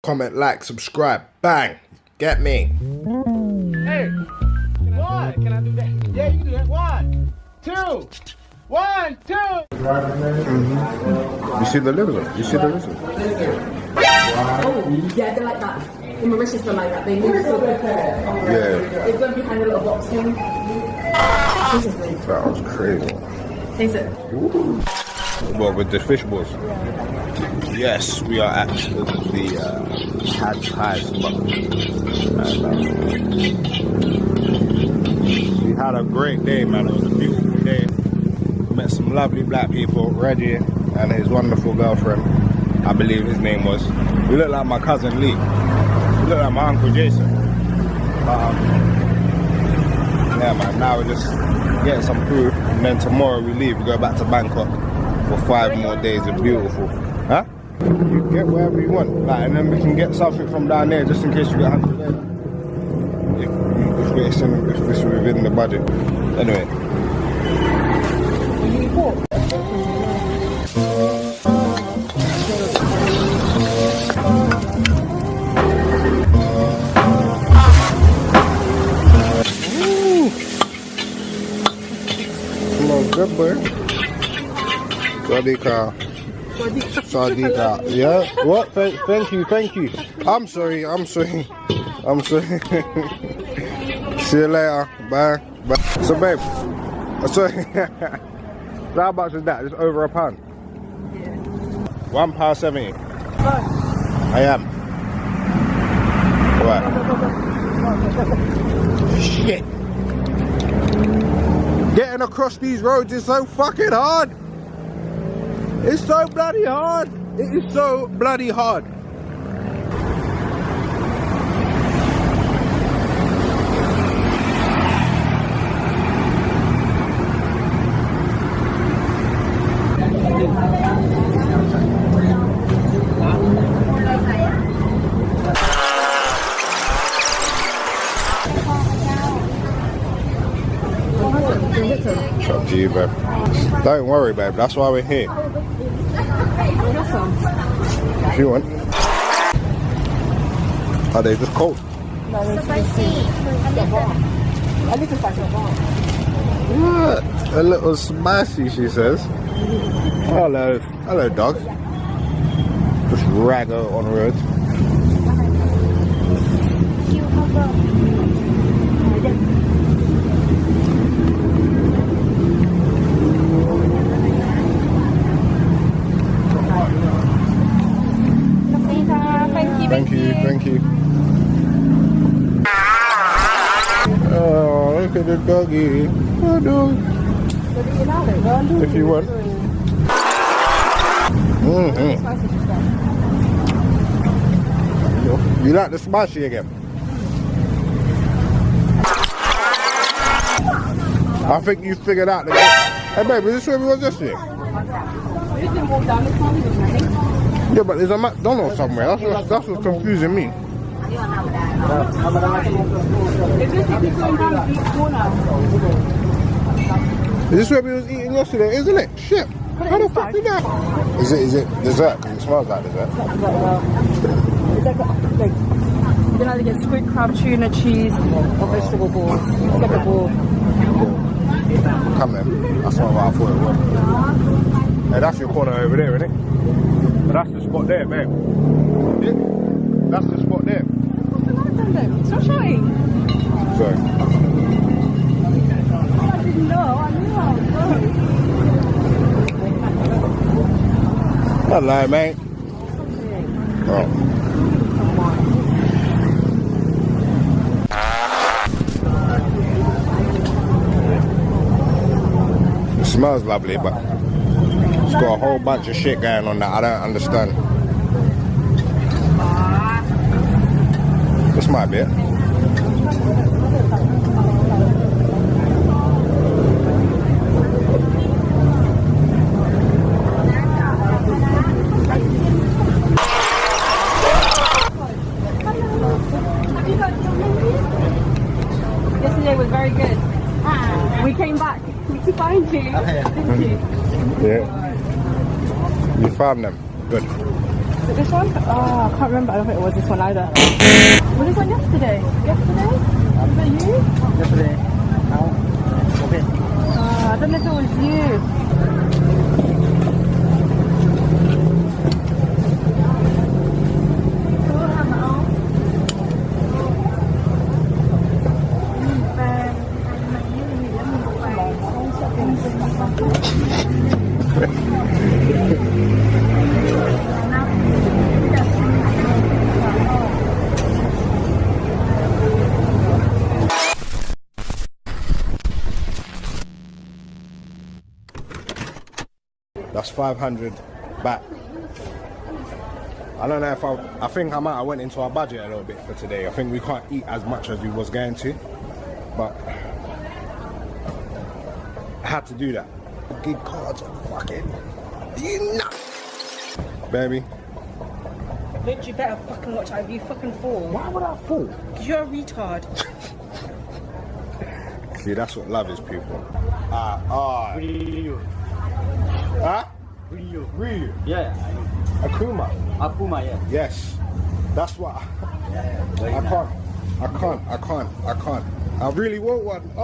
comment, like, subscribe. Bang. Get me. Hey, what? Can I do that? Yeah, you can do that. 1, 2. 1, 2. You see the lizard? You see the lizard? Oh, yeah, they're like that. In Mauritius, they're like that. They move so quick. Yeah. They go behind a little box thing. That was crazy. Taste it. Well, with the fish balls. Yes, we are at the Pad Thai spot. We had a great day, man. It was a beautiful day. Met some lovely black people, Reggie and his wonderful girlfriend, I believe his name was. We look like my cousin Lee. We look like my uncle Jason. Yeah, man, now we're just getting some food, and then tomorrow we leave. We go back to Bangkok for 5 more days of beautiful. Huh? You get wherever you want, like, and then we can get something from down there just in case you get hungry later. If it's within the budget. Anyway. Good boy. Sadika. Yeah. What? Thank you. I'm sorry. See you later. Bye. So babe. Sorry. How much is that? It's over £1. Yeah. £1.70. I am. Right. Shit. Getting across these roads is so fucking hard. It's so bloody hard. It is so bloody hard. It's up to you, babe. Don't worry, babe. That's why we're here. If you want. Are they just cold? What? A little spicy, she says. Hello, dog. Just raggo on the road. Thank you. Oh, look at the doggy. Oh, dog. If you want. You like the spicy again? I think you figured out the. Hey, babe, is this where we was yesterday? Yeah, but there's a McDonald's somewhere. That's what's confusing me. Is this where we was eating yesterday? Isn't it? Shit. How the fuck did that? Is it dessert? Because it smells like dessert. It's like you can either get squid, crab, tuna, cheese, or vegetable balls. It's like a ball. Come then. That's not what I thought it was. Hey, that's your corner over there, isn't it? But that's the spot there, babe. Yeah? That's the spot there. It's not showing. Sorry. I didn't know. I knew I was going. Hello, mate. Oh. It smells lovely, but it's got a whole bunch of shit going on that I don't understand. This might be it. Yesterday was very good. We came back to find you. Thank you. Yeah. You found them. Good. Is it this one? Oh, I can't remember. I don't think it was this one either. Was this one yesterday? Yesterday? Was it you? Yesterday. Now. Okay. I don't know if it was you. That's 500 back. I don't know if I think I might have went into our budget a little bit for today. I think we can't eat as much as we was going to, but I had to do that. Good cards are fucking, you nuts, baby. Bitch, you better fucking watch out if you fucking fall. Why would I fall? Because you're a retard. See, that's what love is, people. Ryu. Huh? Ryu. Ryu. Yeah. Akuma. Akuma, yeah. Yes. That's what Yeah. I can't. I really want one. Oh.